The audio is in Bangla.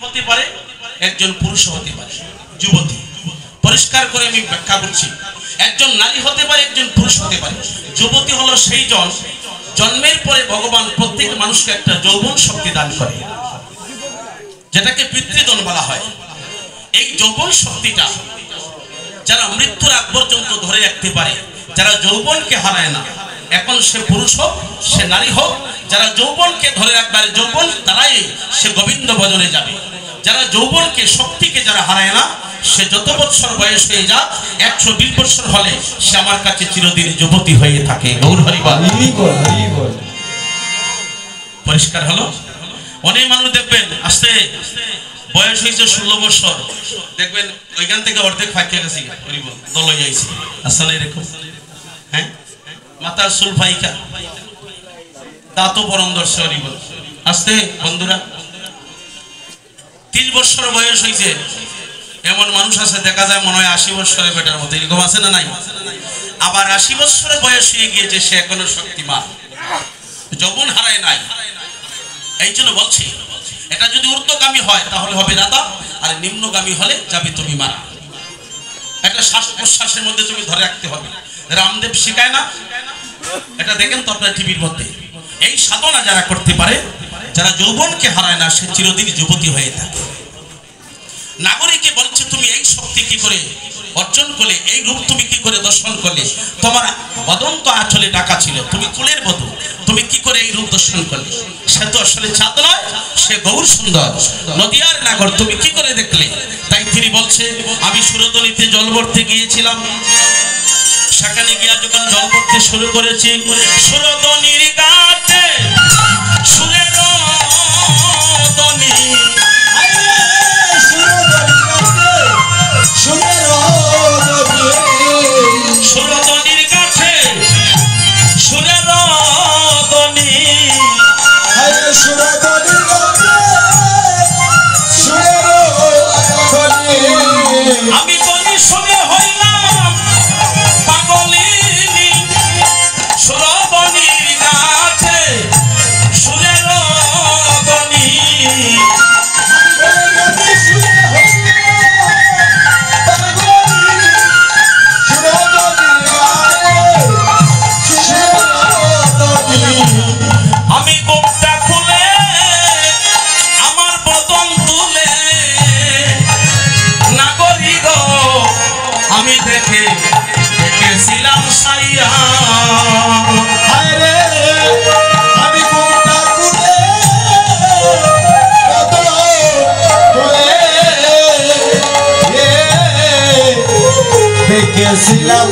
হতে পারে, একজন পুরুষ হতে পারে। যুবতী, পরিষ্কার করে আমি ব্যাখ্যা করছি, একজন নারী হতে পারে, একজন পুরুষ হতে পারে। যুবতী হলো সেই জন, জন্মের পরে ভগবান প্রত্যেক মানুষকে একটা যৌবন শক্তি দান করে, যেটাকে পিতৃদন বলা হয়। এই যৌবন শক্তিটা যারা মৃত্যুর আগ পর্যন্ত ধরে রাখতে পারে, যারা যৌবনকে হারায় না, এখন সে পুরুষ হোক সে নারী হোক, যারা যৌবনকে ধরে রাখবে, যৌবন তারাই সে গোবিন্দ ভজনে যাবে। যারা যৌবনকে শক্তিকে যারা হারায় না, সে যত বছর বয়স হয়ে যাক, 120 বছর হলে সে আমার কাছে চিরদিন যুবতী হয়ে থাকে। গৌর হরিবল। পরিষ্কার হলো? অনেক মানুষ দেখবেন আসতে বয়স হয়েছে 16 বছর, দেখবেন ওইখান থেকে অর্ধেক ফাঁকে গেছি, দল হয়ে যাইছে। আসলে এরকম, হ্যাঁ, মাথার চুল ফাইকা, দাঁতও পরম দর্শে হরিবল। আসতে বন্ধুরা, 30 বছর বয়স হয়েছে এমন মানুষ আছে, দেখা যায় মনে হয় 80 বছরের বেটার মতো, এরকম আছে না নাই? আবার 80 বছরের বয়স হয়ে গিয়েছে, সে এখনো শক্তিমান, যৌবন হারায় নাই। এই জন্য বলছি, এটা যদি ঊর্ধ্বগামী হয় তাহলে হবে রাধা, আর নিম্নগামী হলে যাবে তুমি মারা। একটা শ্বাস প্রশ্বাসের মধ্যে তুমি ধরে রাখতে হবে। রামদেব শিখায় না, এটা দেখেন তো আপনার টিভির মধ্যে। এই সাধনা যারা করতে পারে, যারা যৌবনকে হারায় না, সে চিরদিন যুবতী হয়ে থাকে। নাগরিককে বলছে তুমি এই শক্তি কি করে অর্জন করলে, এই রূপ তুমি কি করে দর্শন করলে? তোমার বদন্ত আঁচলে ঢাকা ছিল, তুমি কুলের বধূ, তুমি কি করে এই রূপ দর্শন করলে? সে তো আসলে চাঁদ নয়, সে গৌর সুন্দর নদিয়ার নাগর, তুমি কি করে দেখলে? তাই তিনি বলছে, আমি সুরদলিতে জল ভরতে গিয়েছিলাম, সেখানে গিয়া যখন জল ভরতে শুরু করেছি, সুরদনির কাছে সুরের ধ্বনি, সুরদনির কাছে সুরের ধ্বনি, আমি ধ্বনি শুনে হইলাম পাগলিনী, সুরদনির কাছে সুরের ধ্বনি, আমি বুকটা খুলে আমার বদন তুলে, নাগরি গো আমি দেখেছিলাম সাইয়া, আমি বুকটা খুলে দেখেছিলাম